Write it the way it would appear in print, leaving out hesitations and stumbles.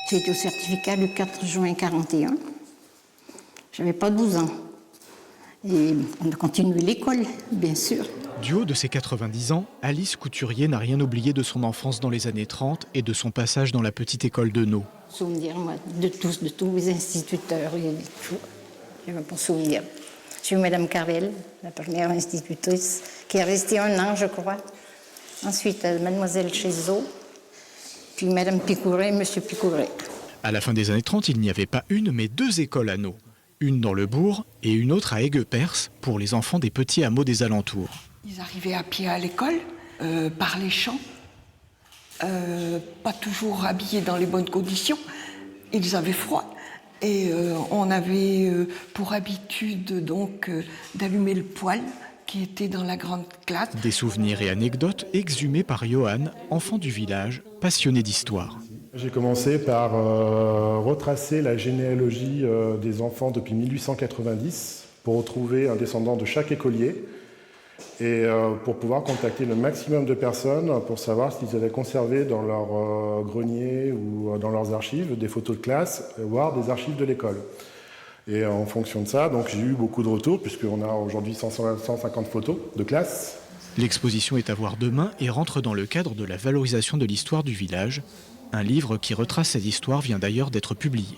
J'ai été au certificat le 4 juin 1941. Je n'avais pas 12 ans. Et on a continué l'école, bien sûr. Du haut de ses 90 ans, Alice Couturier n'a rien oublié de son enfance dans les années 30 et de son passage dans la petite école de Neau. Souvenir, moi, de tous les instituteurs, et tout. J'ai un bon souvenir. J'ai eu Mme Carvel, la première institutrice, qui est restée 1 an, je crois. Ensuite, Mademoiselle Chézot, puis Mme Picouret et M. Picouret. À la fin des années 30, il n'y avait pas une, mais 2 écoles à Neau. Une dans le bourg et une autre à Aigues-Perse pour les enfants des petits hameaux des alentours. Ils arrivaient à pied à l'école, par les champs, pas toujours habillés dans les bonnes conditions. Ils avaient froid et on avait pour habitude donc d'allumer le poêle qui était dans la grande classe. Des souvenirs et anecdotes exhumés par Johan, enfant du village, passionné d'histoire. J'ai commencé par retracer la généalogie des enfants depuis 1890 pour retrouver un descendant de chaque écolier et pour pouvoir contacter le maximum de personnes pour savoir s'ils avaient conservé dans leur grenier ou dans leurs archives des photos de classe, voire des archives de l'école. Et en fonction de ça, donc j'ai eu beaucoup de retours puisqu'on a aujourd'hui 150 photos de classe. L'exposition est à voir demain et rentre dans le cadre de la valorisation de l'histoire du village. Un livre qui retrace cette histoire vient d'ailleurs d'être publié.